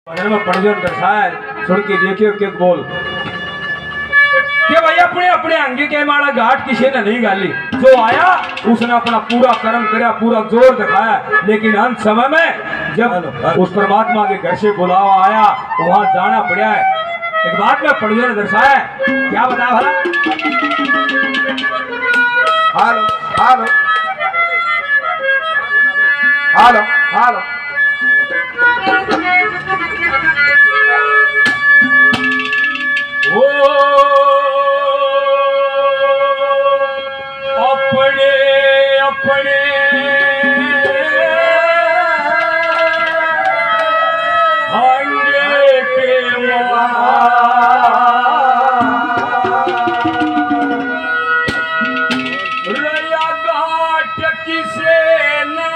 में पड़ जाओ दर्शाए सुन के देखियो के बोल के भाई अपने अपने अंगे के माड़ा घाट किसी ने नहीं गाली। जो आया उसने अपना पूरा कर्म कराया, पूरा जोर दिखाया, लेकिन अंत समय में जब उस परमात्मा के घर से बुलावा आया वहां जाना पड़ा है। एक बात में पड़ जाओ दर्शाए क्या बता भला। हालो हालो हालो हालो ओ अपने अपने अंगे के रया घाट किसे ने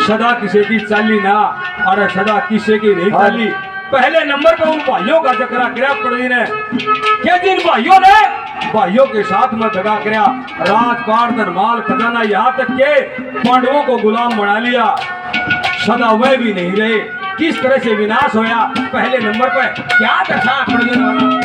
सदा किसी की चाली ना और सदा किसी की नहीं चाली। पहले नंबर पे उन भाइयों का जकरा किया पड़ी ने के जिन भाइयों के साथ में दगा किया, राजपाट धनमाल खजाना यहाँ तक के पांडवों को गुलाम बना लिया। सदा वह भी नहीं रहे, किस तरह से विनाश होया। पहले नंबर पे क्या दशा पड़ी वाला।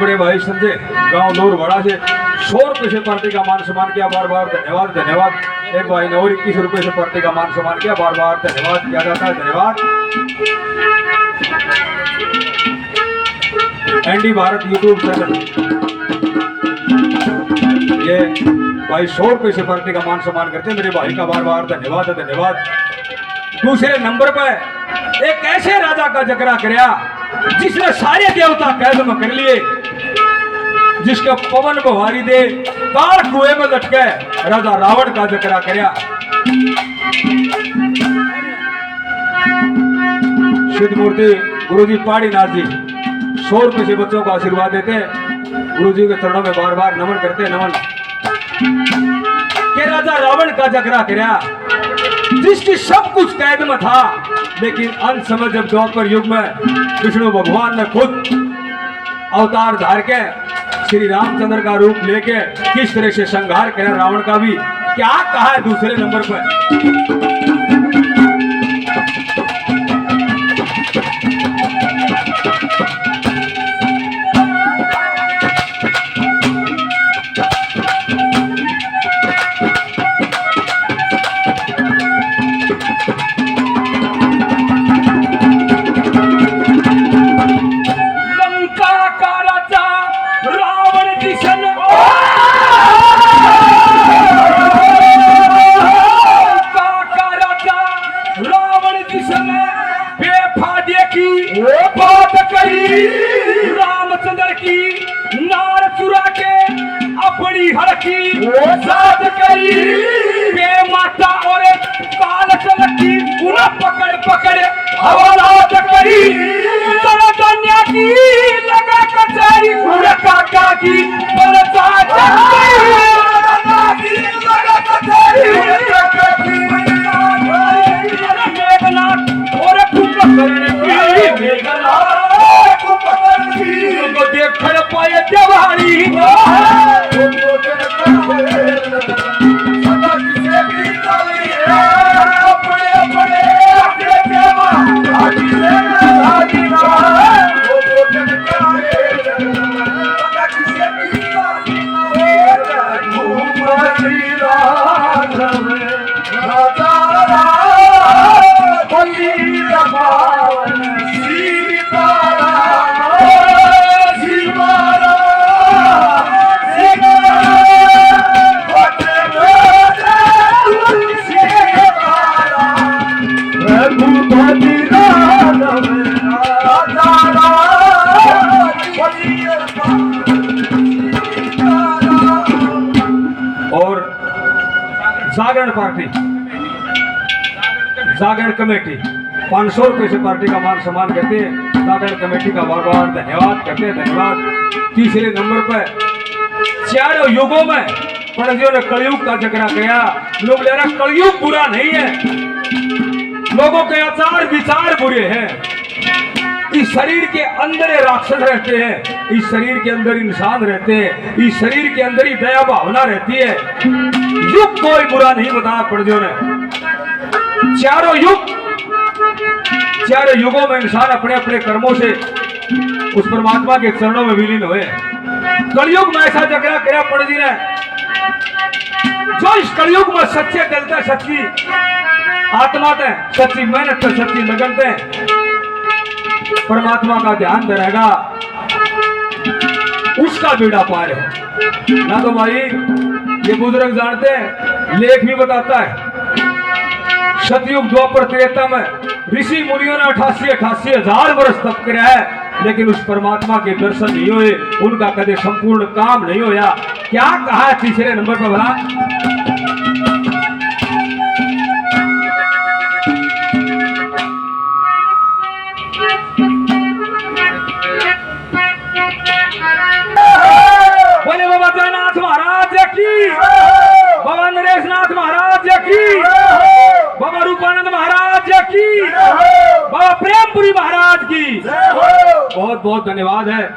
बड़े भाई समझे गांव लोर बड़ा से 100 रुपए से पार्टी का मान सम्मान किया, बार बार धन्यवाद धन्यवाद। एक भाई ने और 21 रुपए से पार्टी का मान सम्मान किया, बार बार धन्यवाद किया जाता है, धन्यवाद। एनडी भारत यूट्यूब चैनल ये भाई 100 रुपए से पार्टी का मान सम्मान करते हैं, मेरे भाई का बार बार धन्यवाद धन्यवाद। दूसरे नंबर पर एक ऐसे राजा का जिक्र कराया जिसने सारे देवता कैद में कर लिए, जिसका पवन बहारी दे काल कुएं में लटके राजा रावण का जिक्र कराया। सिद्ध मूर्ति गुरुजी पहाड़ी नाथ जी 100 रुपए से बच्चों को आशीर्वाद देते हैं, गुरुजी के चरणों में बार बार नमन करते हैं, नमन। के राजा रावण का जिक्र कराया जिसकी सब कुछ कैद में था, लेकिन अंत समय जब द्वापर युग में विष्णु भगवान ने खुद अवतार धार के श्री रामचंद्र का रूप लेके किस तरह से संहार किया रावण का भी, क्या कहा है दूसरे नंबर पर। रामचंद्र की नार चुरा के अपनी हड़की साथ करी बे माता और काल चलकी उन्हें पकड़ पकड़ हवालात करी कन्या की लगा कचहरी उन्हें काका की बलता मेघनाथ और कुंभकर्ण की मेघनाथ देखड़ पाए जवारी और जागरण पार्टी जागरण कमेटी 500 रुपए से पार्टी का मान सम्मान करते हैं। जागरण कमेटी का बार बार धन्यवाद करते हैं, धन्यवाद। तीसरे नंबर पर चारों युगों में पंडितों ने कलयुग का जिक्र किया। लोग ले रहे कलयुग बुरा नहीं है, लोगों के आचार विचार बुरे हैं। इस शरीर के अंदर राक्षस रहते हैं, इस शरीर के अंदर इंसान रहते हैं, इस शरीर के अंदर ही दया भावना रहती है। युग कोई बुरा नहीं बताया पंडितों ने। चारों युगों में इंसान अपने अपने कर्मों से उस परमात्मा के चरणों में विलीन हुए। कलयुग में ऐसा जगह किया पंडित जी ने, जो इस कलयुग में सच्चे दिल से सच्ची आत्मा से सच्ची मेहनत से सच्ची लगन से परमात्मा का ध्यान रहेगा, उसका बेड़ा पार है ना। तो भाई ये बुजुर्ग जानते हैं, लेख भी बताता है सतयुग द्वापर त्रेता में ऋषि मुनियों ने 88 हजार वर्ष तप किया है, लेकिन उस परमात्मा के दर्शन नहीं हुए, उनका कदे संपूर्ण काम नहीं होया। क्या कहा है तीसरे नंबर पर भला? बोले बाबा जयनाथ महाराज की, बाबा नरेशनाथ महाराज की, बाबा रूपानंद महाराज की, बाबा प्रेमपुरी महाराज की बहुत बहुत धन्यवाद है।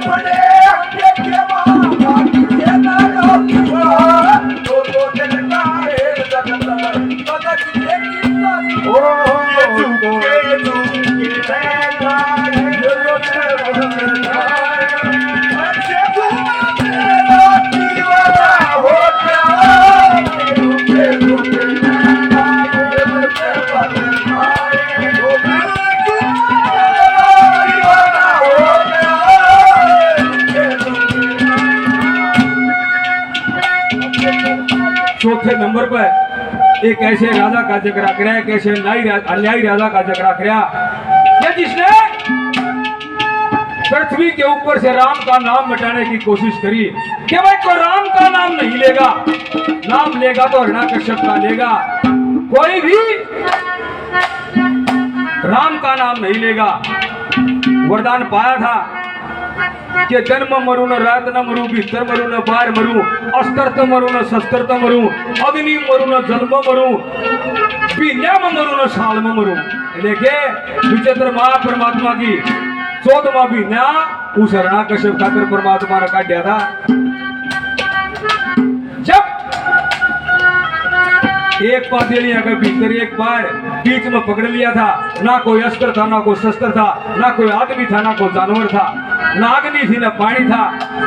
बड़े नंबर पर एक ऐसे राजा का जिक्र कराया, एक ऐसे अन्यायी राजा का जिक्र कराया कि जिसने पृथ्वी के ऊपर से राम का नाम मिटाने की कोशिश करी कि भाई कोई राम का नाम नहीं लेगा, नाम लेगा तो हिरण्यकश्यप का लेगा, कोई भी राम का नाम नहीं लेगा। वरदान पाया था कि जन्म मरू न रात न मरू, भीतर मरू न बाहर मरू, अस्त्र त मरू न शस्त्र त मरू, अग्नि मरू न जल में मरू, पीने में मरू न साल में मरू। देखे विचित्र मां परमात्मा की 14वां महीना उस हिरण्यकश्यप खातिर परमात्मा ने काट दिया था। जब एक पातेलिया के भीतर एक बार बीच में पकड़ लिया था, ना कोई अस्त्र था, ना कोई शस्त्र था, ना कोई आदमी था, ना कोई जानवर था, ना अग्नि थी, ना पानी था,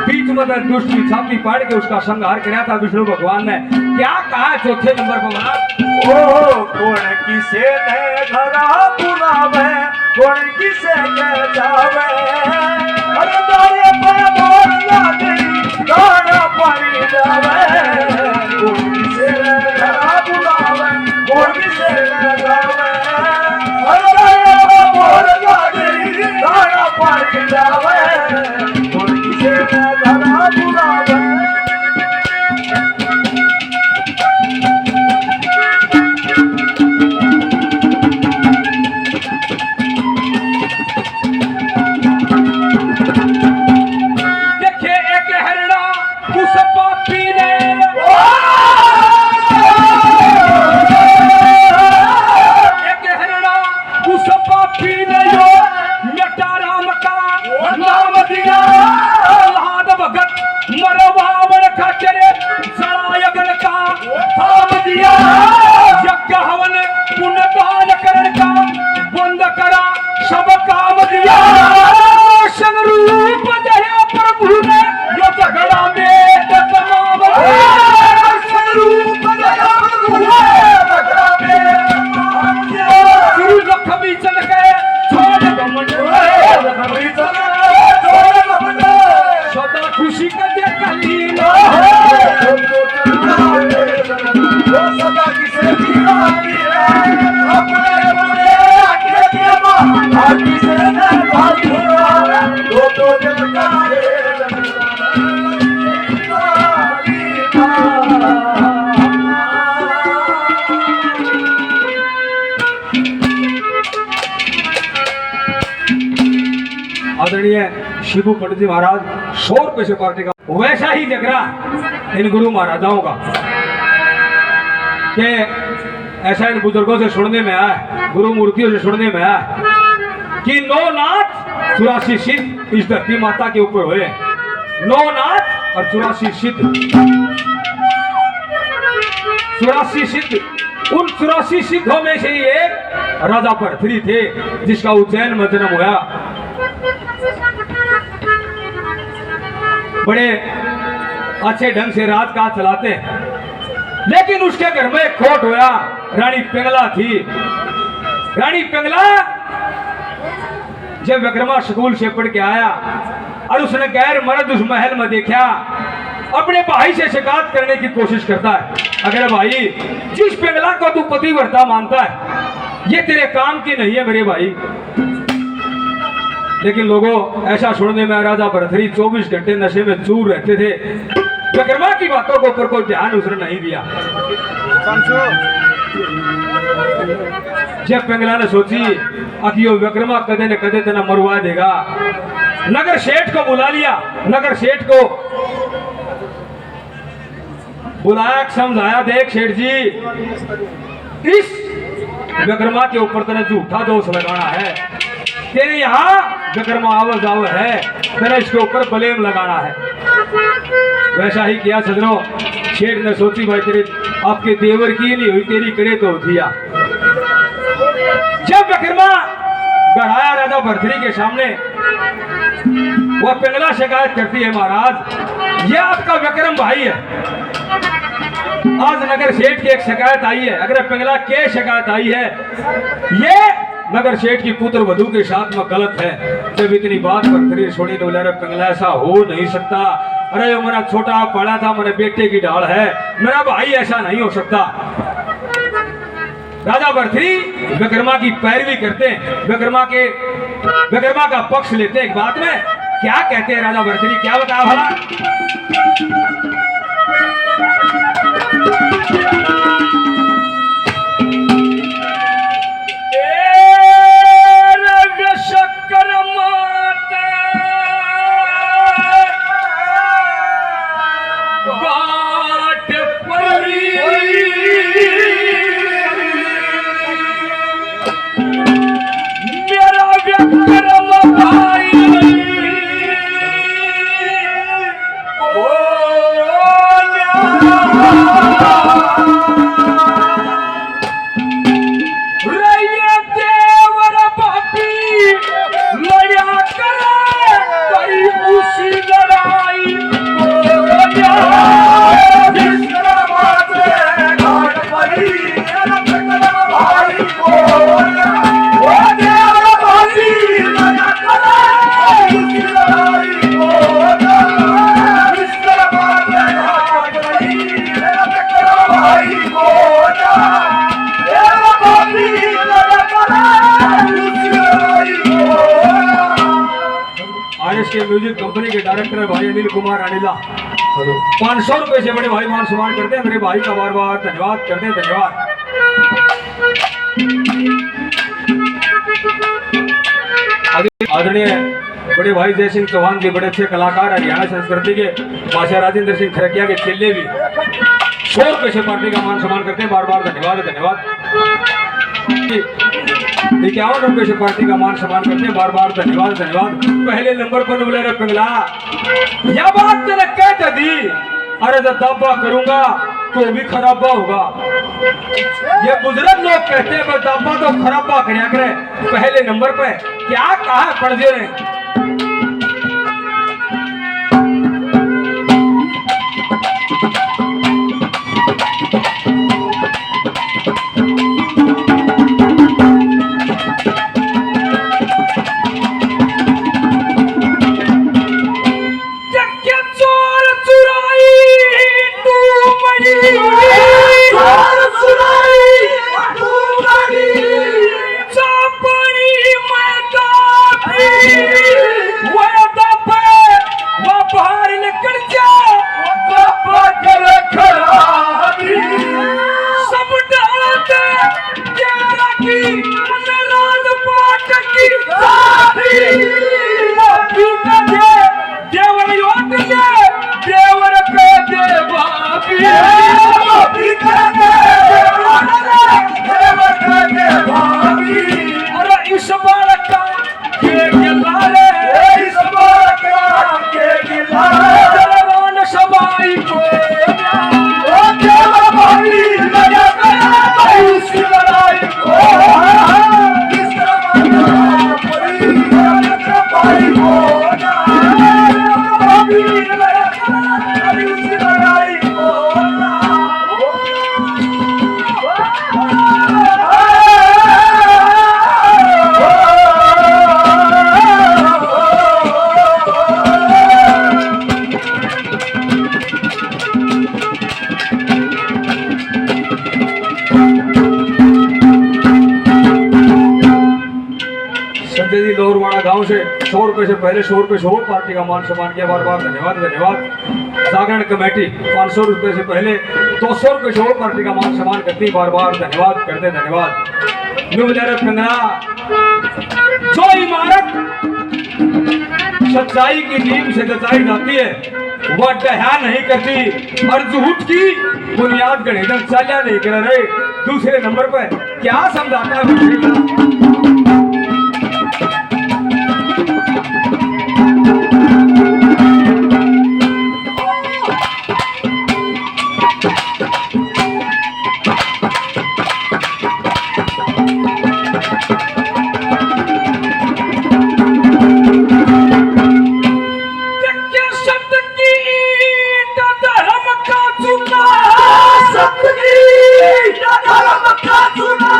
बीच में दुष्ट की छाती पाड़ के उसका संहार किया था विष्णु भगवान ने। क्या कहा चौथे नंबर पर महाराज? ओ कौन किसे ने धरा बुलावे, कौन किसे के जावे, अरे तारे पर मोर लागे गाना पानी जावे, कौन किसे ने धरा बुलावे, कौन किसे ने जावे, अरे तारे पर मोर लागे गाना पानी जावे, कौन किसे ने धरा बुलावे। आदरणीय शिबू पंडित जी महाराज 100 रुपए से पार्टी का वैसा ही जगरा इन गुरु महाराजाओं का कि ऐसा इन बुजुर्गों से सुनने में आया, गुरु मूर्तियों से सुनने में आया कि 9 नाथ 84 सिद्ध इस धरती माता के ऊपर हुए। 9 नाथ और 84 सिद्ध, 84 सिद्ध, उन 84 सिद्धों में से ही एक राजा भरथरी थे जिसका उज्जैन में जन्म हुआ। बड़े अच्छे ढंग से राज काज चलाते, लेकिन उसके घर में एक खोट हुआ। रानी पिंगला थी। रानी पिंगला जब विक्रमा स्कूल से पढ़ के आया और उसने गैर मर्द उस महल में देखा, अपने भाई से शिकायत करने की कोशिश करता है, अगर भाई जिस पिंगला को तू पतिव्रता मानता है ये तेरे काम की नहीं है मेरे भाई। लेकिन लोगों ऐसा सुनने में राजा भरथरी 24 घंटे नशे में चूर रहते थे, विक्रमा की बातों के ऊपर कोई ध्यान उसने नहीं दिया। जब पिंगला ने सोची अब यो विक्रमा कदे न कदे तना मरवा देगा, नगर सेठ को बुला लिया। नगर सेठ को बुलाया, समझाया, देख सेठ जी इस विक्रमा के ऊपर तेने झूठा दोष लगाना है, तेरे यहाँ विक्रमा आवाज आव है, तेरे इसके ऊपर ब्लेम लगाना है। वैसा ही किया सजनों। शेठ ने सोची भाई तेरे आपके देवर की नहीं हुई, तेरी करे तो होतिया। जब विक्रमा गढ़ाया राजा भरथरी के सामने, वह पिंगला शिकायत करती है, महाराज ये आपका विक्रम भाई है, आज नगर सेठ की एक शिकायत आई है, अगर पिंगला के शिकायत आई है, ये मगर सेठ की पुत्र वधू के साथ में गलत है। जब इतनी बात भरथरी छोड़ी तो बोला, पिंगला ऐसा हो नहीं सकता। अरे वो मेरा छोटा पड़ा था, मेरे बेटे की डाल है, मेरा भाई ऐसा नहीं हो सकता। राजा भरथरी विक्रमा की पैरवी करते हैं, विक्रमा का पक्ष लेते हैं। एक बात में क्या कहते हैं राजा भरथरी, क्या बताया भला? के म्यूजिक कंपनी के डायरेक्टर भाई अनिल कुमार अनिला 500 रुपए से बड़े भाई मान सम्मान करते हैं। मेरे भाई का बार बार धन्यवाद करते हैं, धन्यवाद। आदरणीय बड़े भाई जय सिंह चौहान जी, बड़े अच्छे कलाकार, हरियाणा संस्कृति के बादशाह राजेंद्र सिंह खरकिया के चेले भी 100 रुपए से पार्टी का मान सम्मान करते हैं, बार बार धन्यवाद धन्यवाद। 51 रुपए से पार्टी का मान सम्मान करते हैं, बार बार धन्यवाद धन्यवाद। पहले नंबर पर बोले रे पिंगला, यह बात तेरे कहते दी, अरे जब दावा करूंगा तो भी खराबा होगा। ये बुजुर्ग लोग कहते हैं बस दावा तो खराबा करया करे। पहले नंबर पे क्या कहा पढ़ दे रहे। गांव से 100 रुपए से पहले 100 रुपए से पार्टी का मान सम्मान किया, बार बार धन्यवाद धन्यवाद। जागरण कमेटी 500 रुपए से पहले 200 रुपए से पार्टी का मान सम्मान करती, बार बार धन्यवाद करते धन्यवाद। जो इमारत सच्चाई की नींव से जचाई जाती है वह डहा नहीं करती, और झूठ की बुनियाद गढ़ेदन चालिया नहीं कर रहे। दूसरे नंबर पर क्या समझाता है धर्म का चुना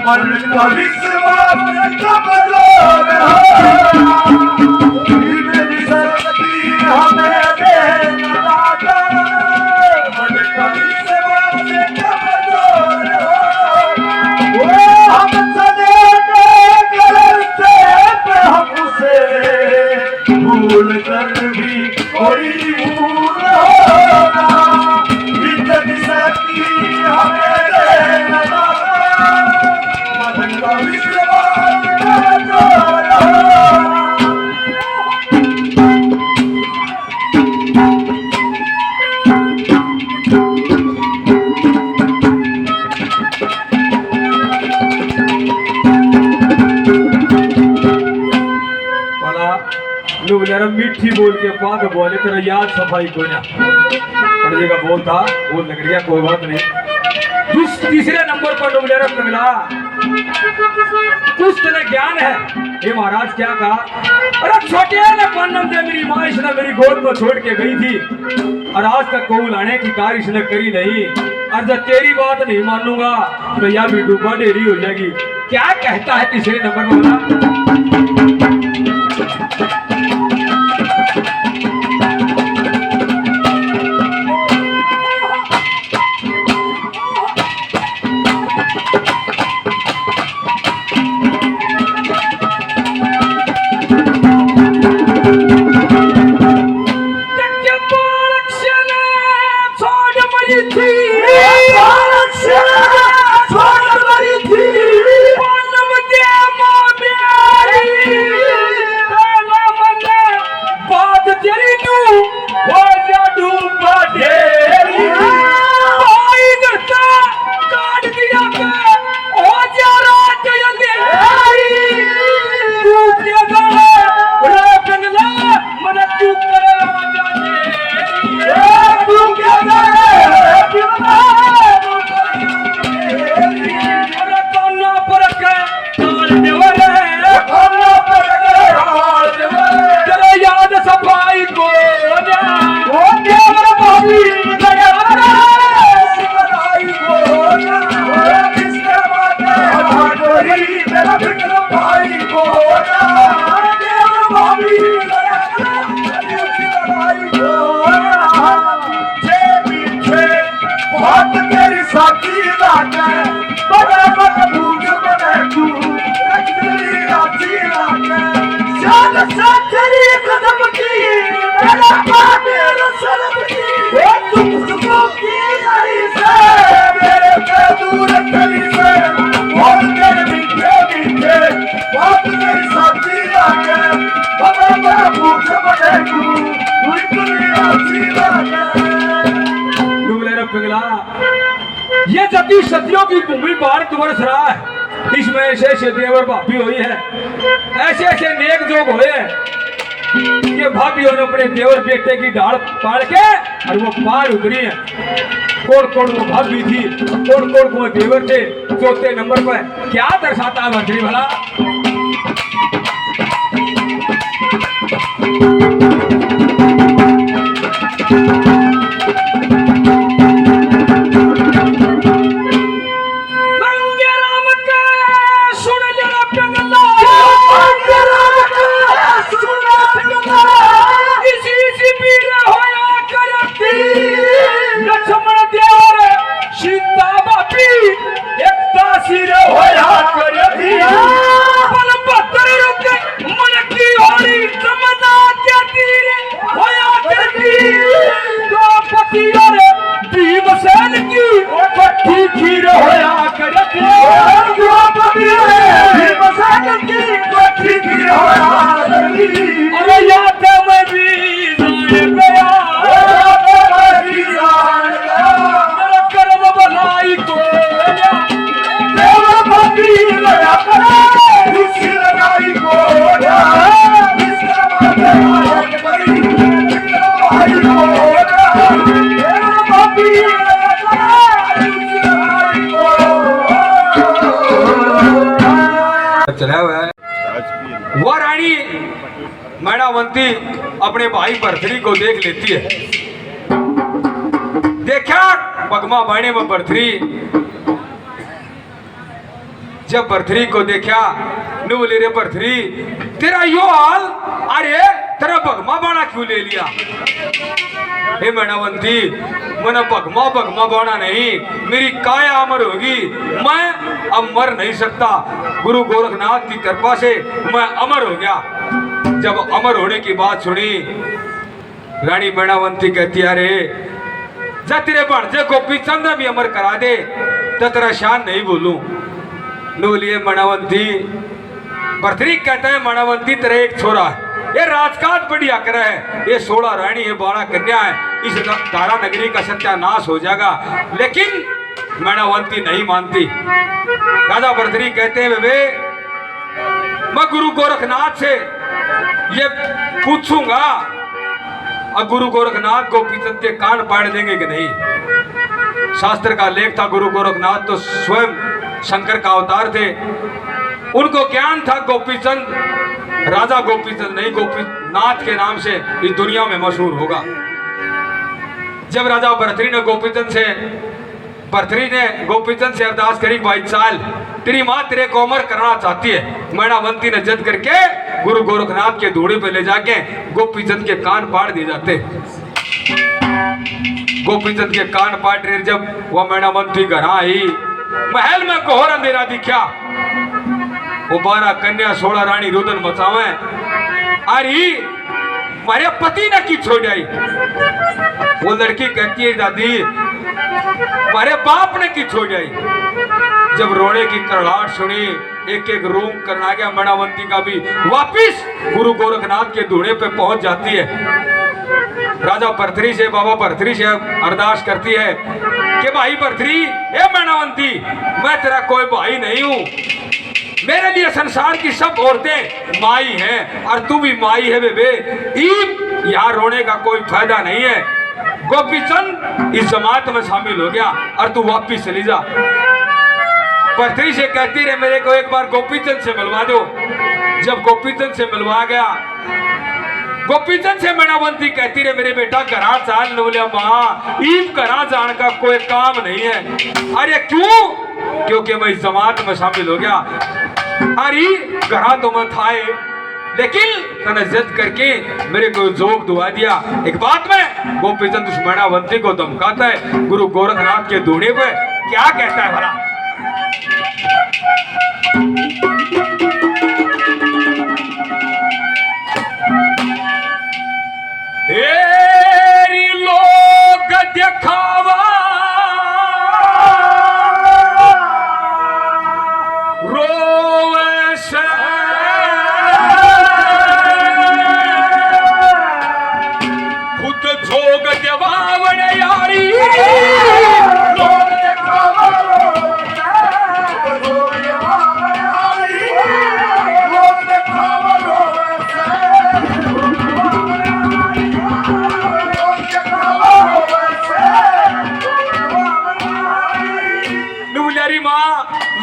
मन का विश्वास कमजोर हो, मेरी शक्ति हमें देना दाता, मन का विश्वास कमजोर हो, हम सदैव करते पे हमसे भूल कर भी कोई भूल होना, इतनी शक्ति हमें देना दाता, मन का विश्वास कमजोर हो। भला लोग जरा मीठी बोल के बात बोले तेरा याद सफाई को ना पड़े का बोल था बोल लग गया कोई बात नहीं। तीसरे नंबर पर लोग जरा मिला कुछ तेरा ज्ञान है। ये महाराज क्या कहा, अरे छोटे ने जन्म दे मेरी माँ इसने मेरी गोद में छोड़ के गई थी और आज तक कोई लाने की कार इसने करी नहीं, और जब तेरी बात नहीं मानूंगा तो यह भी डूबा डेरी हो जाएगी। क्या कहता है तीसरे नंबर में बोला, ये जति सतियों की भूमि बाढ़ तुम्हारे सराह है, इसमें ऐसे ऐसे देवर भाभी हुई है, ऐसे ऐसे नेक जोग हुए हैं। ये भाभी ने अपने देवर बेटे की ढाल पाड़ के और वो पार उतरी है। कोड़ कोड़ वो भाभी थी, कोड़ कोड़ वो देवर थे। चौथे नंबर पर क्या दर्शाता है मंत्री भला, चला हुआ है। वह रानी मैणावंती अपने भाई भरथरी को देख लेती है। देखा पगमा बाणे में भरथरी जब भरथरी को देखा नु बोले रे भरथरी तेरा यो हाल, अरे तेरा भगमा बाणा क्यों ले लिया? हे मैनावंती मैंने भगमा भगमा बाणा नहीं, मेरी काया अमर होगी, मैं अब मर नहीं सकता। गुरु गोरखनाथ की कृपा से मैं अमर हो गया। जब अमर होने की बात सुनी रानी मैनावंती कहती अरे जा तेरे भाणजे गोपी चंद भी अमर करा दे तो तेरा शान नहीं बोलूं। बोलिए मैनावंती, भरथरी कहता है मैनावंती तेरा एक छोरा है, ये राजकाज बढ़िया कर है, ये 16 रानी है 12 कन्या है, इस तारा नगरी का सत्यानाश हो जाएगा। लेकिन मैनावंती नहीं मानती। राजा भरथरी कहते हैं बेबे मैं गुरु गोरखनाथ से ये पूछूंगा और गुरु गोरखनाथ गोपीचंद के कान पाड़ देंगे कि नहीं। शास्त्र का लेख था गुरु गोरखनाथ तो स्वयं शंकर का अवतार थे, उनको ज्ञान था गोपीचंद राजा गोपीचंद नहीं गोपीनाथ के नाम से इस दुनिया में मशहूर होगा। जब राजा भरथरी ने गोपीचंद से अरदास करी भाई चाल तेरी माँ तेरे को अमर करना चाहती है। मैनावंती ने जद करके गुरु गोरखनाथ के धूड़े पे ले जाके गोपीचंद के कान पाड़ दिए जाते। गोपीचंद के कान पाट रहे जब वह मैनावंती घर आई, महल में घोर अंधेरा दिखा। वो 12 कन्या 16 रानी रुदन मचावे अरे मारे पति ने की छोड़ आई। वो लड़की कहती है दादी मारे बाप ने की छोड़ आई। जब रोने की करड़ाहट सुनी एक एक रूम करना गया, मैनावंती का भी वापिस गुरु गोरखनाथ के धूड़े पे पहुंच जाती है। राजा भरथरी से बाबा भरथरी से अरदास करती है कि भाई भरथरी हे मैनावंती मैं तेरा कोई भाई नहीं हूं, मेरे लिए संसार की सब औरतें माई हैं और तू भी माई है बेबे। यहाँ रोने का कोई फायदा नहीं है। गोपीचंद इस जमात में शामिल हो गया और तू वापिस चली जा। भरथरी से कहती रहे मेरे को एक बार गोपीचंद से मिलवा दो। जब गोपीचंद से मिलवा गया, गोपीचंद से मैनावंती कहती रहे मेरे बेटा घरा चाल न बोलिया माँ ईब घरा जान का कोई काम नहीं है। अरे क्यों? क्योंकि मैं इस जमात में शामिल हो गया। अरे घरा तो मैं था लेकिन तने जिद करके मेरे को जोग दुआ दिया। एक बात में गोपीचंद उस मैनावंती को धमकाता है गुरु गोरखनाथ के धूड़े पे। क्या कहता है भला? लोग दिखावा रोवे से खुद जोग जवाब यारी लोग दिखावा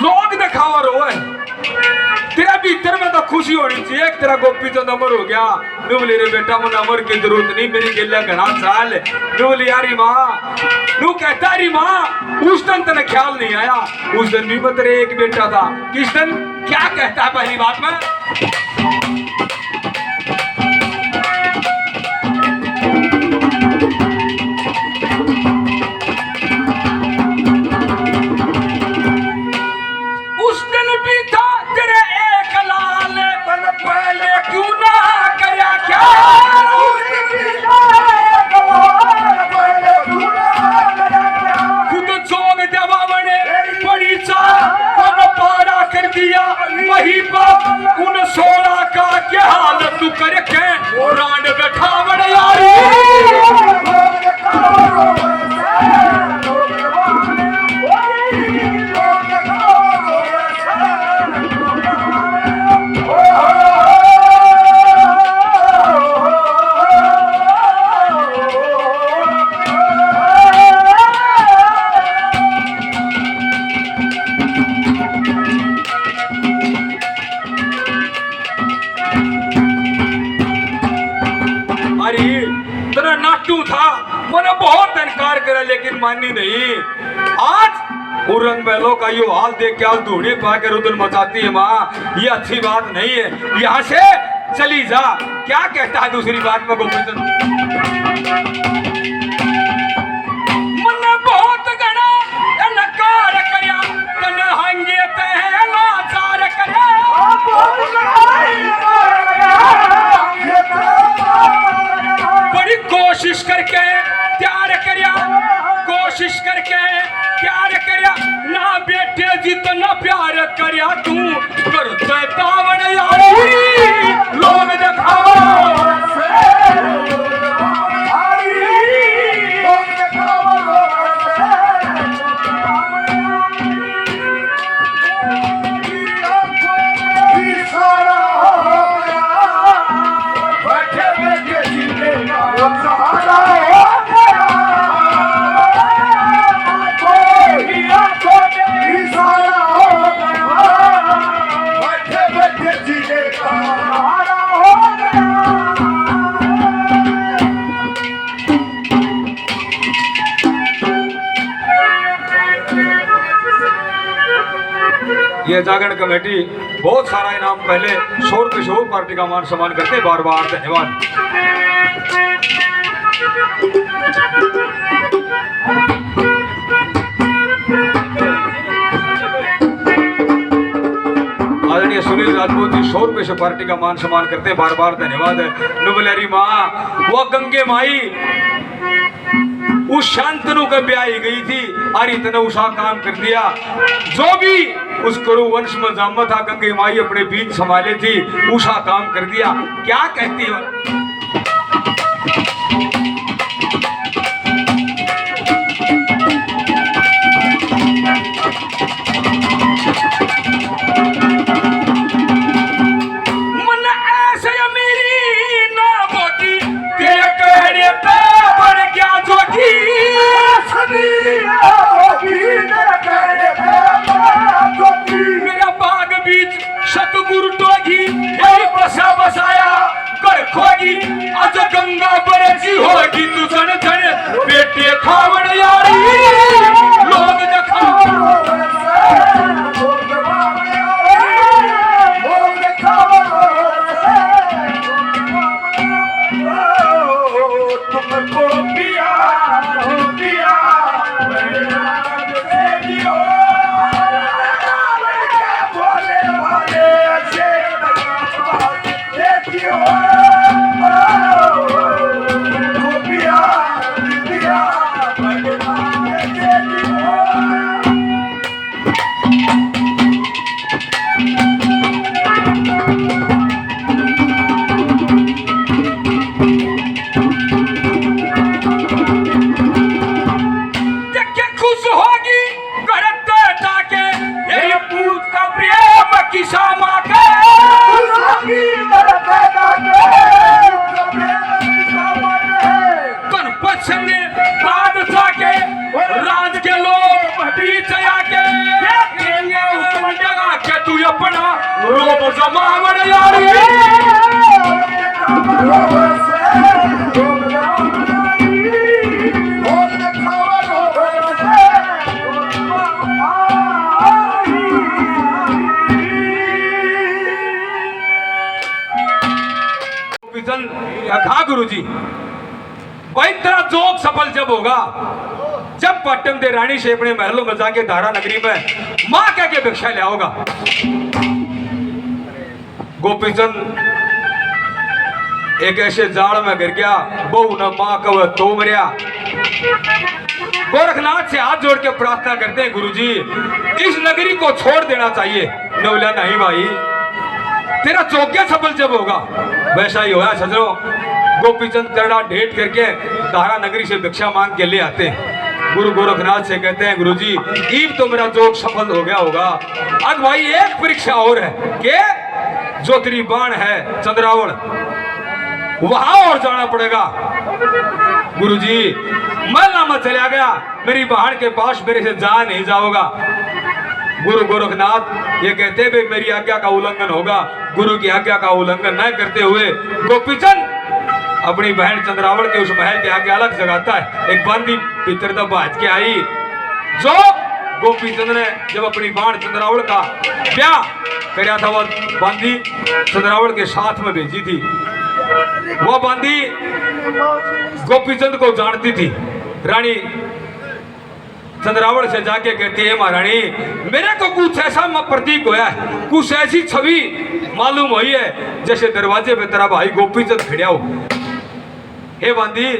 लोग दिखावा रोए। तेरा भीतर में तो खुशी होनी चाहिए। एक तेरा गोपीचंद अमर हो गया। बोली रे बेटा मुझे अमर की जरूरत नहीं, मेरी गिल्ला घना साल। बोली यारी माँ नू कहता री माँ उस दिन तेरा ख्याल नहीं आया, उस दिन भी मैं तेरे एक बेटा था। किस दिन? क्या कहता है पहली बात में? वही बात उन 16 का क्या हाल तू करे के रांड बैठा बड़े यारी। नाटू था, मैंने बहुत इनकार करा लेकिन मानी नहीं। आज उरंग बैलों का यो हाल देख के आज धूड़ी पाकर उधर मचाती है माँ, ये अच्छी बात नहीं है, यहाँ से चली जा। क्या कहता है दूसरी बात में गोपीचंद? मन बहुत गणा नकार करया तन हंगे ते लाचार करया, बड़ी कोशिश करके प्यार करया, कोशिश करके प्यार करया ना बेटे जितना प्यार करया तू करते तावड़ यारी लोग दिखाओ। ये जागरण कमेटी बहुत सारा इनाम पहले शोर किशोर पार्टी का मान सम्मान करते, बार बार धन्यवाद। आदरणीय सुनील राजपूत जी शोर किशोर पार्टी का मान सम्मान करते, बार बार धन्यवाद। नुबलेरी माँ वो गंगे माई उस शांतनु का ब्याह गई थी और इतना उषा काम कर दिया। जो भी उस करो वंश में जामा था गंगे माई अपने बीच संभाले थी, उषा काम कर दिया। क्या कहती है? मन ऐसे मेरी ना बोती तेरे कहने पे बढ़ गया जोगी, मेरा बाग बीच सतगुरु टोगी यही बसा बसाया कर खोगी, आज गंगा बरसी होगी तू जन जन बेटे खावड़ यारी लोग दिखाओ। राज के लोग बीच आके तू अपना रोब जमावड़ यारी कहा गुरुजी भाई तेरा जोग सफल जब होगा जब पट्टन दे रानी से अपने महलों में जाके धारा नगरी में मां कह के भिक्षा ले आओगा। गोपीचंद एक ऐसे जाड़ में गिर गया, बहु न मां कव तो मरिया। गोरखनाथ से हाथ जोड़ के प्रार्थना करते हैं गुरुजी इस नगरी को छोड़ देना चाहिए। नवला नहीं भाई तेरा चौकिया सफल जब होगा। वैसा ही होया सजरो। गोपीचंद करड़ा ढेट करके धारा नगरी से भिक्षा मांग के ले आते हैं। गुरु गोरखनाथ से कहते हैं गुरुजी ईब तो मेरा जोग सफल हो गया होगा, अब भाई एक परीक्षा और है कि जो तेरी बाण है चंद्रावण वहां और जाना पड़ेगा। गुरुजी महला में चला गया, मेरी बहन के पास मेरे से जा नहीं जाओगा। गुरु गोरखनाथ ये कहते भाई मेरी आज्ञा का उल्लंघन होगा। गुरु की आज्ञा का उल्लंघन न करते हुए गोपीचंद अपनी बहन चंद्रावण के उस महल के आगे अलग जगाता है। एक बंदी भीतर तक बाज के आई जो गोपी चंद ने जब अपनी बाण चंद्रावल का ब्याह कराया था, वह बांदी चंद्रावल के साथ में भेजी थी। वह बांदी गोपीचंद को जानती थी। रानी चंद्रावल से जाके कहती है, महारानी मेरे को कुछ ऐसा प्रतीक होया है, कुछ ऐसी छवि मालूम हुई है जैसे दरवाजे पे तेरा भाई गोपीचंद खड़िया हो। हे बांदी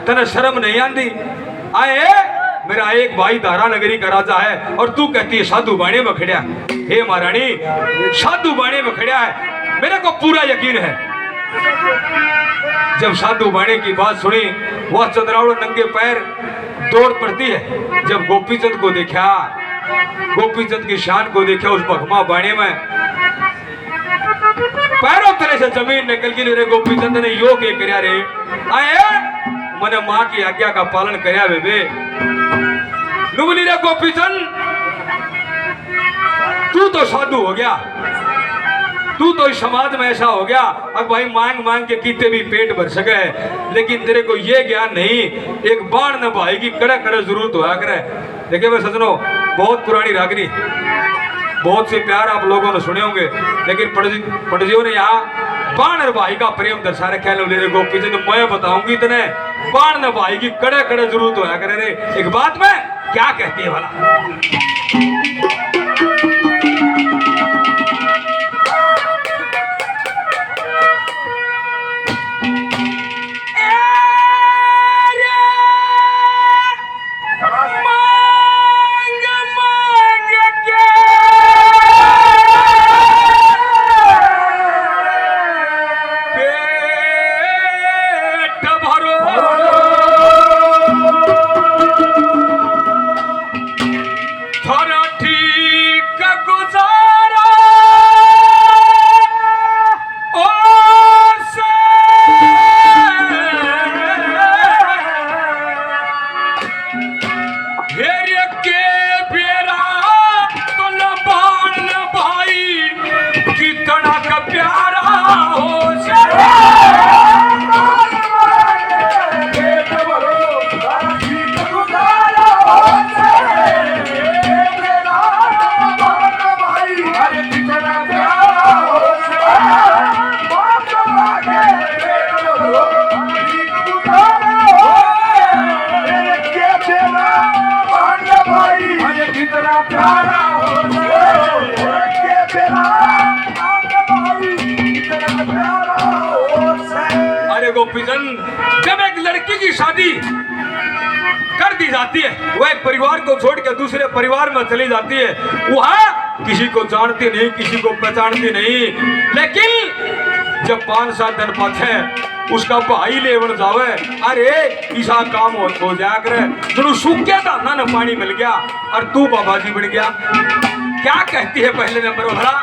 तने शर्म नहीं आंदी? आए मेरा एक भाई धारा नगरी का राजा है और तू कहती है साधु बाणे में खड़िया। हे महारानी साधु बाणे में खड़िया है, मेरे को पूरा यकीन है। जब साधु बाणे की बात सुनी, वह चंद्रावल नंगे पैर दौड़ पड़ती है। जब गोपीचंद को देखा, गोपीचंद की शान को देखा, उस भगमा बाणे में पैरों तले से जमीन निकल गई। रे गोपीचंद ने योग ये करया रे, आए मैंने मां की आज्ञा का पालन करया बेबे। नुबली रे गोपीचंद तू तो साधु हो गया, तू तो इस समाज में ऐसा हो गया, अब भाई मांग मांग के कीते भी पेट भर सके, लेकिन तेरे को ये ज्ञान नहीं एक बाण न भाई की कड़े कड़े जरूरत होया करे। देखिए भाई सजनों, बहुत पुरानी रागनी, बहुत से प्यार आप लोगों ने सुने होंगे, लेकिन पंडितों ने यहाँ बाण और भाई का प्रेम दर्शा रखा है। गोपीचंद मैं बताऊंगी तने बाण न भाई की कड़े कड़े जरूरत होया करे रे। एक बात में क्या कहती है भला? जब एक लड़की की शादी कर दी जाती है, वह एक परिवार को छोड़ के दूसरे परिवार में चली जाती है, वह किसी को जानती नहीं, किसी को पहचानती नहीं, लेकिन जब 5-7 दिन पाछे उसका भाई लेवन जावे, अरे ऐसा काम हो जाया करे, तेनू सूखे धाना न पानी मिल गया और तू बाबा जी बन गया। क्या कहती है पहले नंबर वाला?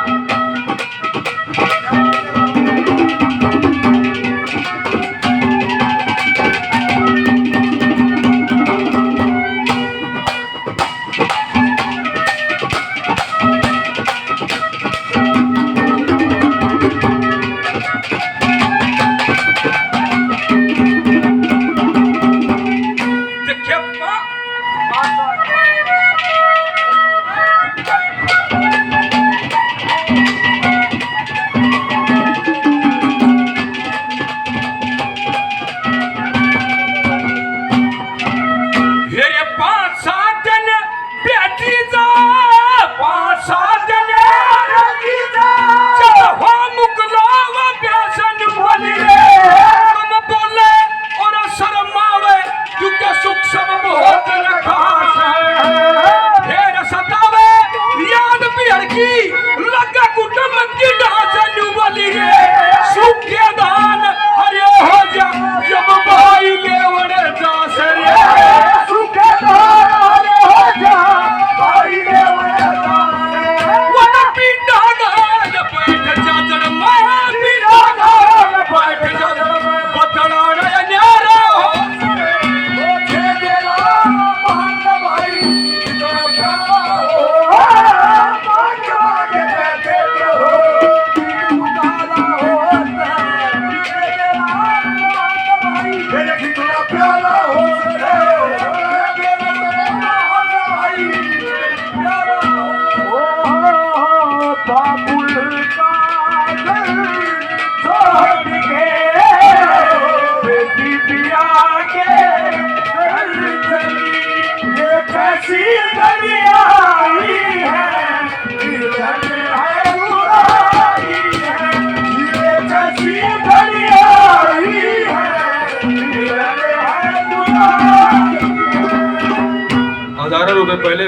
पहले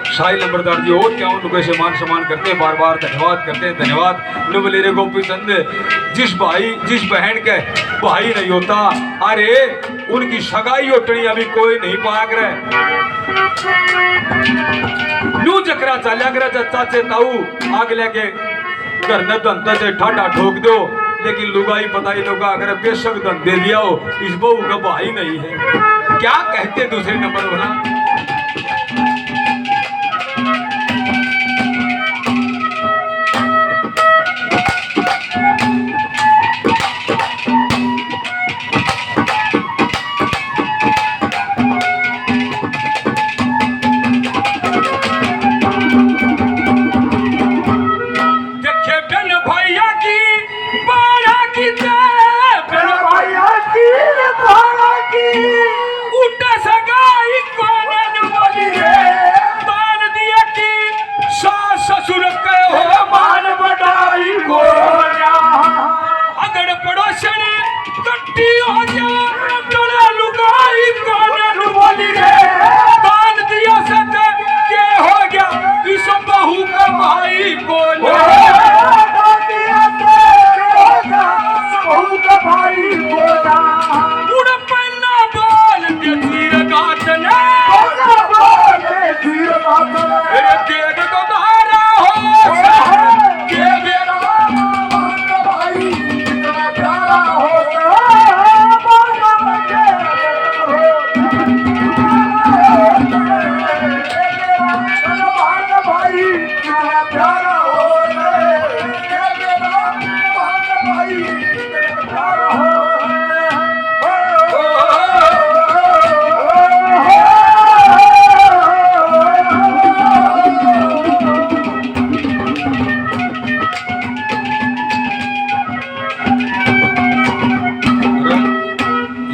शाही नंबरदार जी और क्या उनको ऐसे मान सम्मान करते हैं, बार बार धन्यवाद करते हैं। धन्यवाद नुबलेरे गोपी चंद, जिस बहन के भाई नहीं होता, अरे उनकी सगाई उठनी अभी कोई नहीं पाया करे। नू जकरा चाल्या करे चाचे ताऊ आग लेके घर न धंधा से ठाडा ठोक दो, लेकिन लुगाई पताई लोग अगर बेशक धन दे दिया हो, इस बहू का भाई नहीं है। क्या कहते दूसरे नंबर वाला?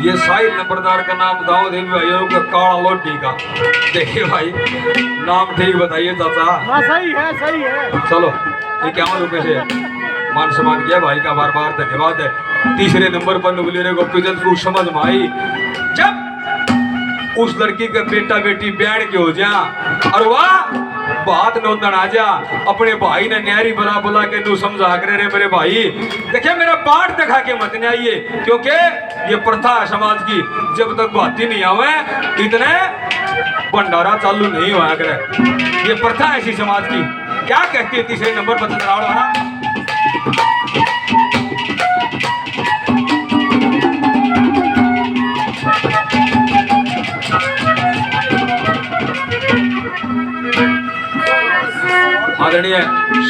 ये साहिल नंबरदार का नाम दाऊद भाइयों का काला लोटी का। देखिए भाई नाम ठीक बताइए चाचा। हाँ सही है सही है। चलो ये क्या रुपए से मान सम्मान किया भाई का, बार बार धन्यवाद है। तीसरे नंबर पर नुबलेरे गोपीचंद को समझ में आई जब उस लड़की का बेटा बेटी बैठ के हो जा और वाह बात नोंदन आ जा, अपने भाई ने न्यारी बला बुला के तू समझा करे रे मेरे भाई। देखिए मेरा पाठ दिखा के मत नहीं आइए, क्योंकि ये प्रथा है समाज की, जब तक बाती नहीं आवे इतने भंडारा चालू नहीं हुआ करे। ये प्रथा है ऐसी समाज की। क्या कहती है तीसरे नंबर पर चंद्रावड़ वाला? आदरणीय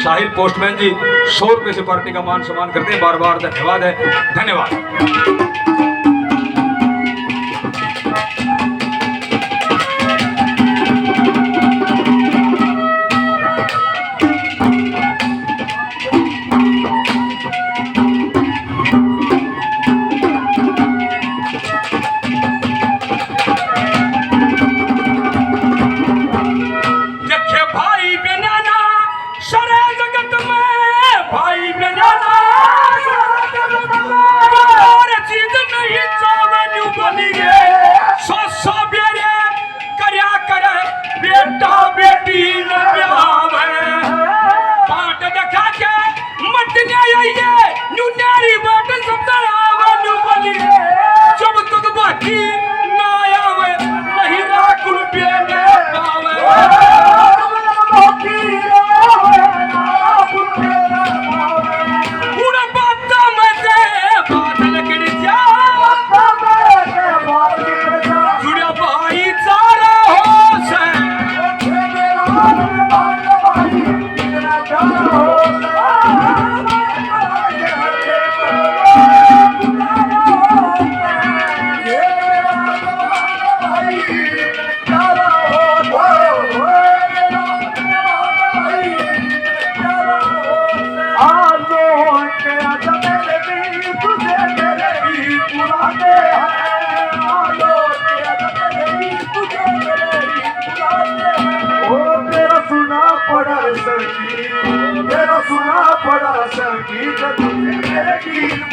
शाहिल पोस्टमैन जी 100 रुपए से पार्टी का मान सम्मान करते हैं, बार बार धन्यवाद है। धन्यवाद।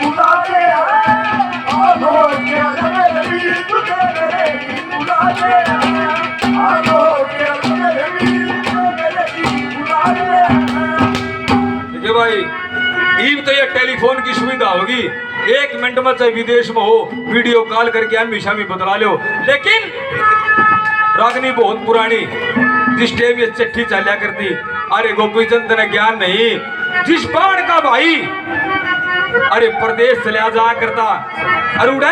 बुलाते हैं कि भाई ईब तो ये टेलीफोन की सुविधा होगी, 1 मिनट में चाहे विदेश में हो वीडियो कॉल करके हमेशा भी बदला लो। लेकिन रागनी बहुत पुरानी, जिस टाइम ये चिट्ठी चलिया करती, अरे गोपीचंद ने ज्ञान नहीं, जिस बाण का भाई अरे प्रदेश चलिया जा करता अरे उड़े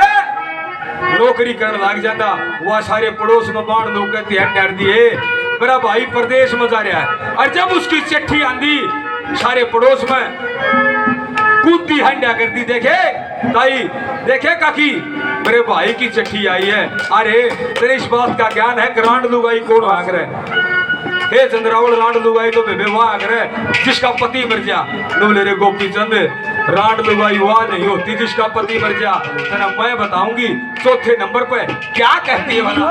नौकरी करने लग जाता, वह सारे पड़ोस में बाण लोग कहते हैं डर दिए मेरा भाई प्रदेश में जा रहा है। और जब उसकी चिट्ठी आंदी सारे पड़ोस में कूदती हंडा करती, देखे ताई देखे काकी मेरे भाई की चिट्ठी आई है। अरे तेरे इस बात का ज्ञान है कि रांड लुगाई कौन भाग रहे, हे चंद्रावल रांड लुगाई तो बेबे वाह करे जिसका पति मर जा। बोले रे गोपीचंद रांड लुगाई वाह नहीं होती जिसका पति मर जा, तेरा मैं बताऊंगी चौथे नंबर पे क्या कहती है वाला।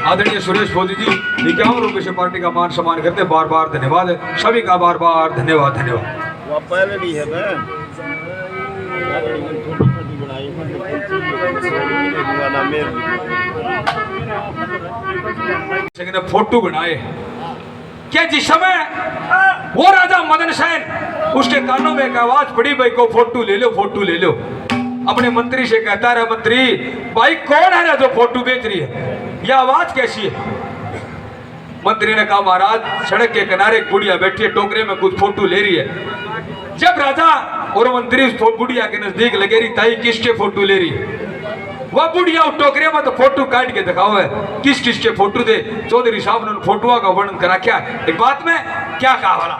आदरणीय सुरेश मोदी जी 51 रुपए से पार्टी का मान सम्मान करते, बार बार धन्यवाद है सभी का, बार बार धन्यवाद धन्यवाद। वो पहले नहीं है ना फोटो बनाए क्या जिस समय वो राजा मदन सेन उसके कानों में एक आवाज पड़ी, भाई को फोटो ले लो फोटो ले लो। अपने मंत्री से कहता रहा, मंत्री भाई कौन है ना जो फोटो बेच रही है, यह आवाज कैसी है। मंत्री ने कहा महाराज सड़क के किनारे एक बुढ़िया बैठी है, टोकरे में कुछ फोटो ले रही है। जब राजा और मंत्री उस बुढ़िया के नजदीक लगे रही, ताई किसके फोटो ले रही है। वह बुढ़िया उस टोकरे में तो फोटो काट के दिखाओ है, किस किस के फोटो दे। चौधरी साहब ने फोटोआ का वर्णन करा, क्या एक बात में क्या कहा वाला।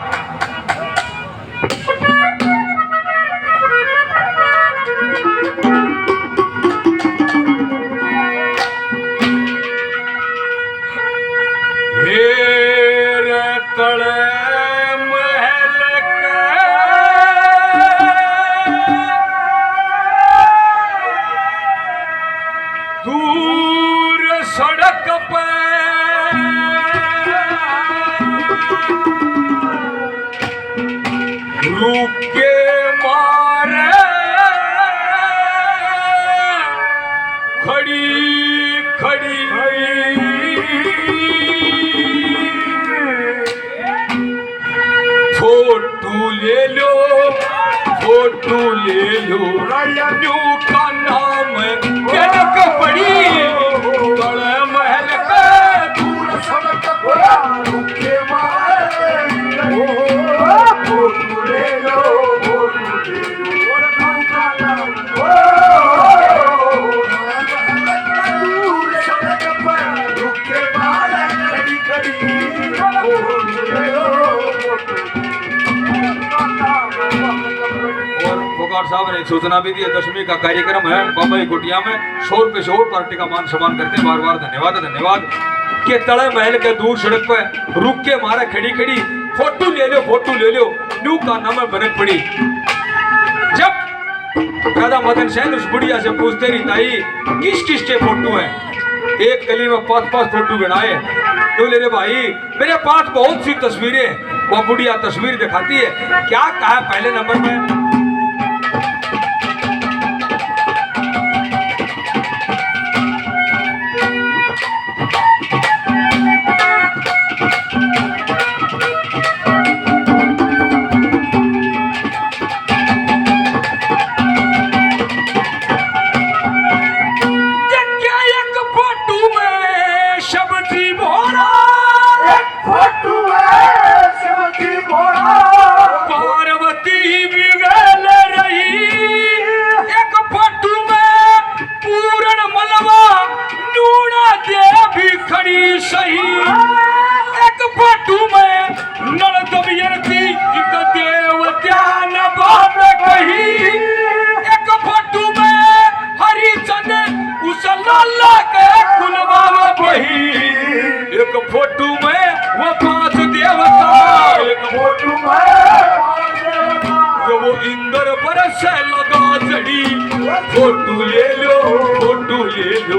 दूर सड़क पे रुक के मारे खड़ी खड़ी फोटो ले लो फोटो ले लो, राजू का नाम जनक पड़ी बड़े महल के दूर सड़क पर रुके मारे फोटो ले लो फोटो ले लो, राजू का नाम दूर सड़क पर रुके मारे खड़ी खड़ी फोटो ले लो। और साहब ने एक सूचना भी दी है, 10वीं का कार्यक्रम है बम्बई कुटिया में, 100 रुपए से और पार्टी का मान सम्मान करते हैं, बार बार धन्यवाद धन्यवाद। के तड़े महल के दूर सड़क पे रुक के मारा खड़ी खड़ी फोटो ले लो फोटो ले लो, न्यू का नाम है बनक पड़ी। जब राजा मदन सेन उस बुढ़िया से पूछते रही, ताई किस किस के फोटो है। एक गली में 5-5 फोटो बनाए, तो ले रे भाई मेरे पास बहुत सी तस्वीरें। वो बुढ़िया तस्वीर दिखाती है, क्या कहा पहले नंबर में से लगा जड़ी फोटो ले लो फोटो ले लो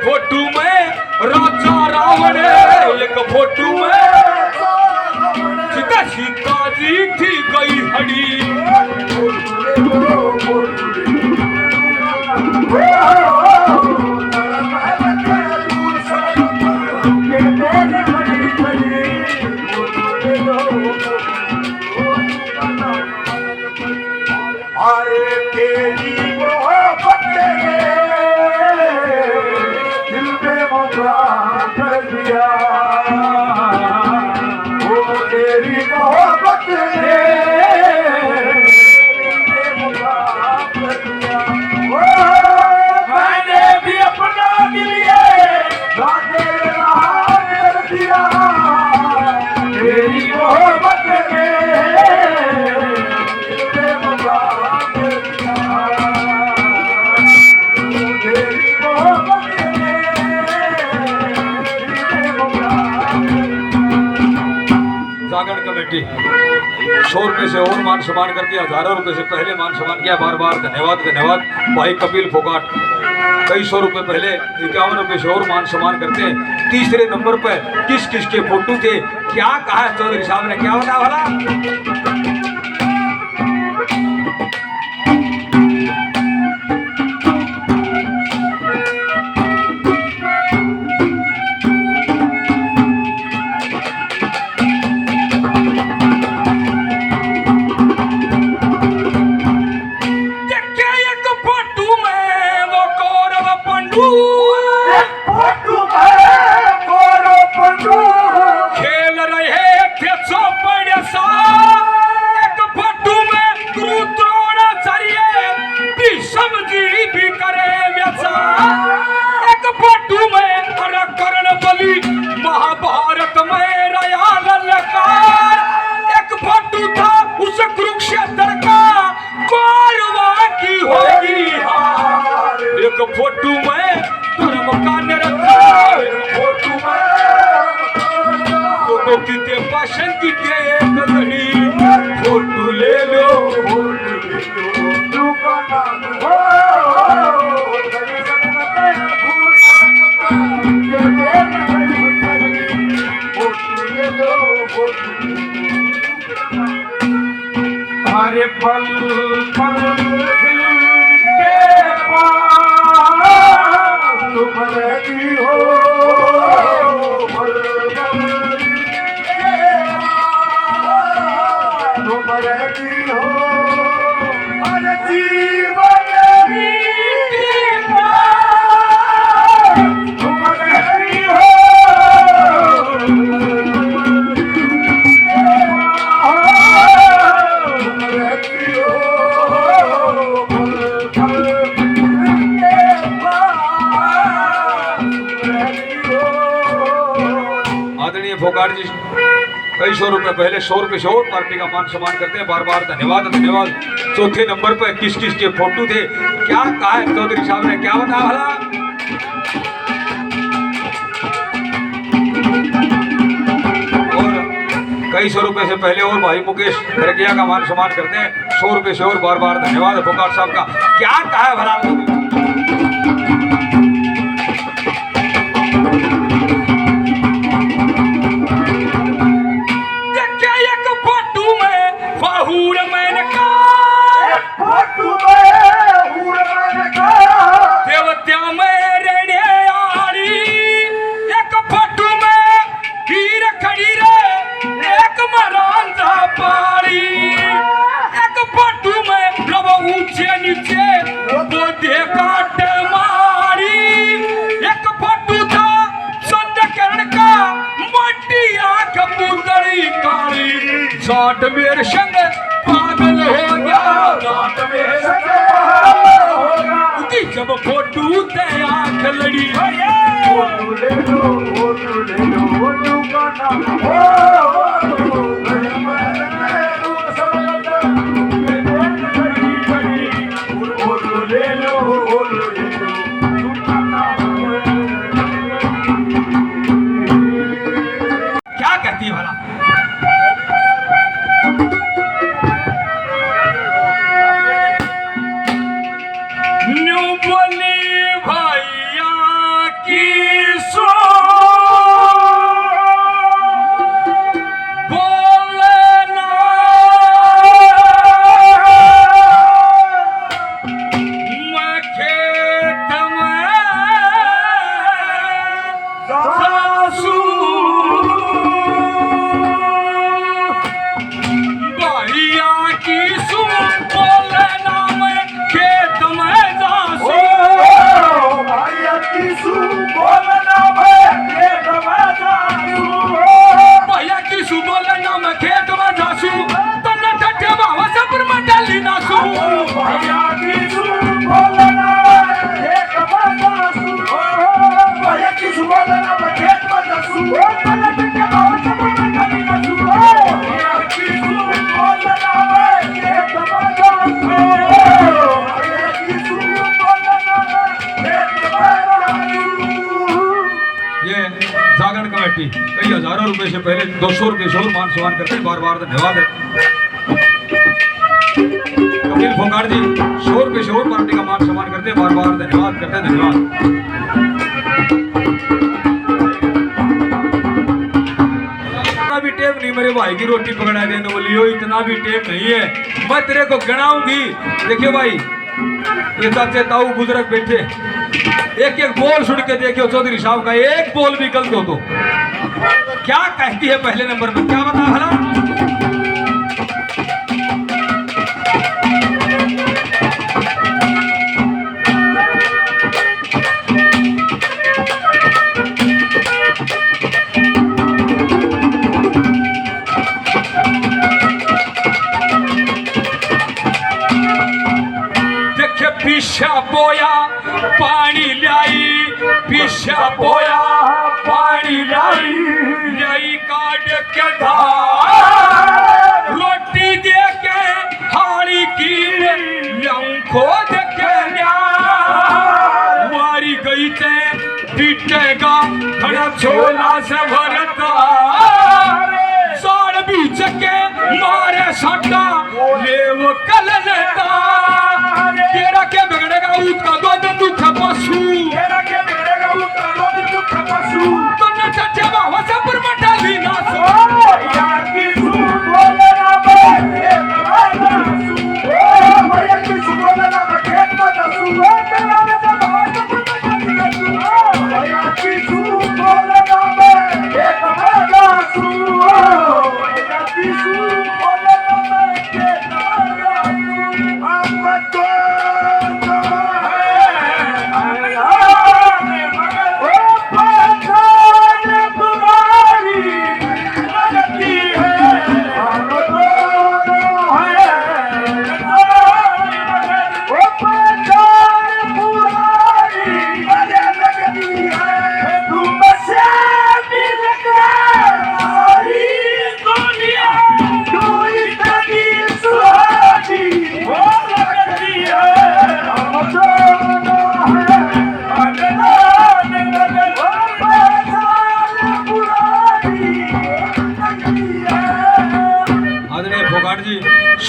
फोटो में राजा रावण एक फोटो में सीता सीता जी थी गई हड़ी अरे तेरी मोहब्बत ने दिल में मुकरार कर दिया वो तेरी मोहब्बत ने दिल में मुकरार कर दिया वो मैंने भी अपना दिल ये कर दिया तेरी मोहब्बत ने जागरण कमेटी 100 रुपए से और मान सम्मान करती है, हजारों रुपए से पहले मान सम्मान किया। बार बार धन्यवाद धन्यवाद। भाई कपिल फोगाट कई 100 रुपए पहले 51 रुपए से और मान सम्मान करते हैं। तीसरे नंबर पर किस किस के फोटो थे, क्या कहा चौधरी साहब ने, क्या बता भला? खेल रहे थे चौपड़ सा एक फोटो में गुरु द्रोणाचार्य भीष्म जी भी करे व्यसा एक फोटो में कर्ण बलि महाभारत में रहा ललकार एक फोटो था उस कुरुक्षेत्र का कौरवा की होगी हार एक फोटो में धर्म का निरंकार फोटो में फोटो की ते भाषण की ते एक घड़ी फोटो ले लो अरे पल पल दिल के पास तुम रहती हो पल पल तुम रहती हो अरे जीवन के पास तुम रहती हो आदरणीय फोगाट जी कई 100 रुपए पहले 100 रुपए से और पार्टी का मान सम्मान करते हैं। बार बार धन्यवाद धन्यवाद। चौथे नंबर पर किस किस के फोटो थे, क्या कहा है चौधरी साहब ने, क्या बता भला? कई 100 रुपए से पहले और भाई मुकेश खरकिया का मान सम्मान करते हैं 100 रुपए से और बार बार धन्यवाद है फोकाट साहब का। क्या कहा है भला साठ मेरे संग पागल हो गया जब फोटू ते आंख लड़ी क्या कहती है भला कई हजारों रुपए से पहले 200 रुपए से और मान सम्मान करते हैं बार बार धन्यवाद है कपिल फोकाट जी 100 रुपए से और पार्टी का मान सम्मान करते हैं बार बार धन्यवाद करते हैं धन्यवाद। इतना भी टेम नहीं मेरे भाई की रोटी पकड़ा देने वाली हो इतना भी टेम नहीं है मैं तेरे को गणाऊंगी। देखियो भाई ये चाचे ताऊ बुजुर्ग बैठे एक एक बोल सुन के देखियो चौधरी साहब का एक बोल भी गलत हो तो क्या कहती है पहले नंबर में क्या बता भला पिछा बोया पानी लाई पिछा बोया पानी लाई लाई काट के धार रोटी दे के हाड़ी की खोद के मारी गई ते पीटेगा खड़ा छोला से भरता साड़ बीच के मारे सटा ले वो कल लेता तेरा क्या बिगड़ेगा उसका दो दिन दुख पशु तेरा क्या बिगड़ेगा उसका दो दिन दुख पशु तो न चचे बाबा से पर मटा ली ना सो यार की सुन बोले ना बे भैया की सुन बोले ना बे खेत में दसू तेरा ने तो बाबा से पर मटा ली ना सो यार की सुन बोले ना बे खेत में दसू यार की सुन बोले ना बे खेत में दसू हम तो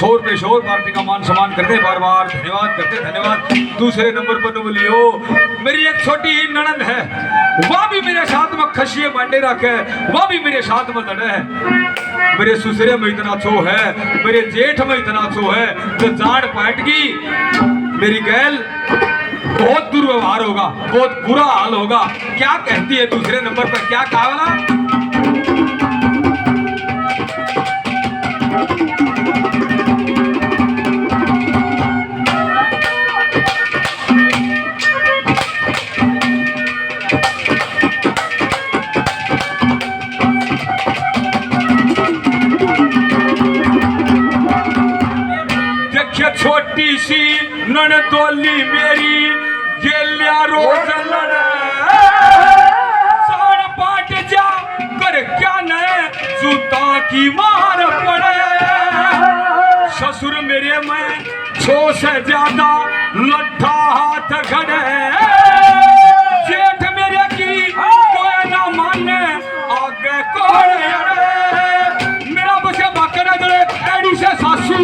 शोर पे शोर पार्टी का मान सम्मान करते बार बार धन्यवाद करते धन्यवाद। दूसरे नंबर पर बोलियो मेरी एक छोटी ही ननद है, वह भी मेरे साथ में खशिए बांटे रखे, वह भी मेरे साथ में लड़े है। मेरे ससुरे में इतना छो है, मेरे जेठ में इतना छो है, तो जान पाट की मेरी गैल बहुत दुर्व्यवहार होगा, बहुत बुरा हाल होगा। क्या कहती है दूसरे नंबर पर, क्या कहा? छोटी सी ननदोली मेरी गेलिया रोज लड़े, साड़ पाट जा कर क्या नए जूता की मार पड़े। ससुर मेरे में छो से ज्यादा लट्ठा हाथ खड़े, जेठ मेरे की कोई ना माने आगे कौन अड़े। मेरा बसे बकरा जड़े एडी से सासू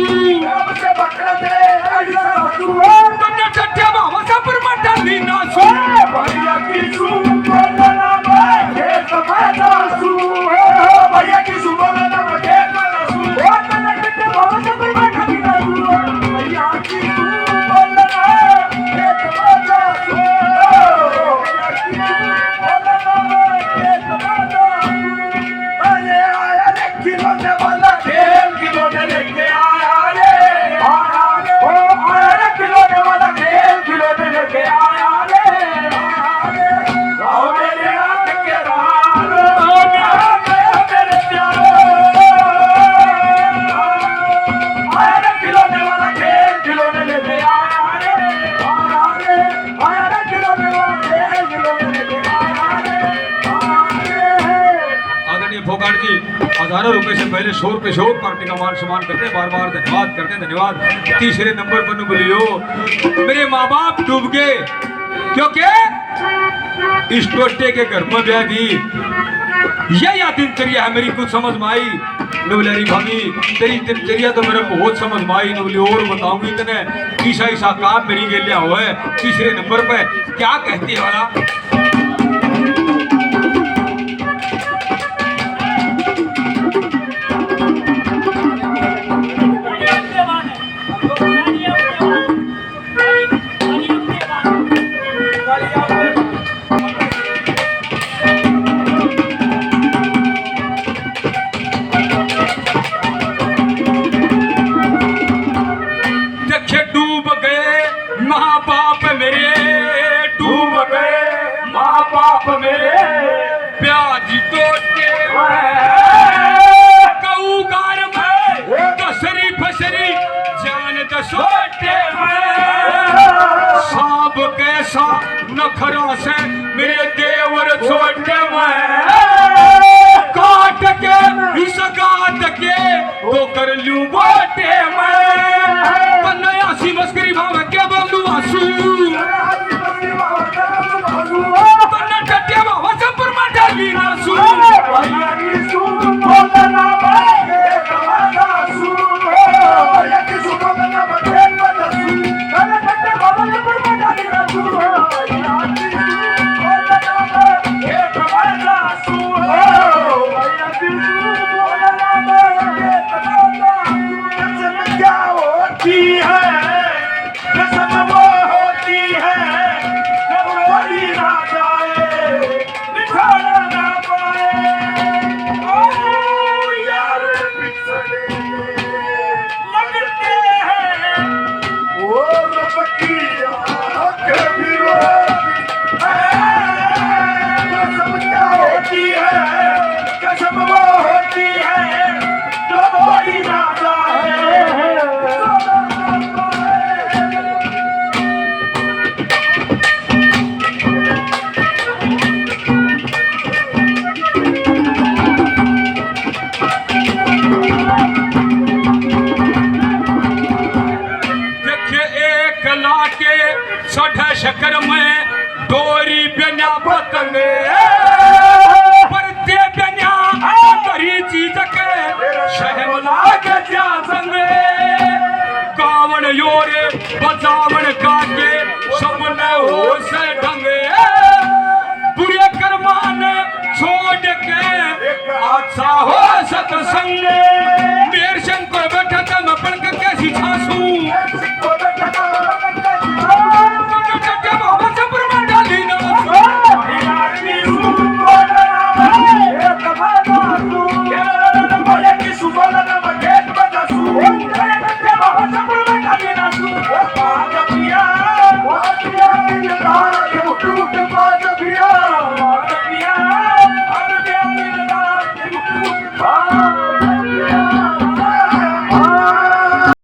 हजारों रुपए से पहले शोर पे शोर पार्टी का मान सम्मान करते बार बार धन्यवाद करते धन्यवाद। तीसरे नंबर पर बोलियो मेरे माँ बाप डूब गए, क्योंकि इस टोटे के घर में ब्याह दी यह दिनचर्या है मेरी कुछ समझ में आई। नवलहरी भाभी तेरी दिनचर्या तो मेरे बहुत समझ में आई, नवली और बताऊंगी तने ईसा ईसा काम मेरी गेलिया हुआ है। तीसरे नंबर पे क्या कहती है वाला, टूट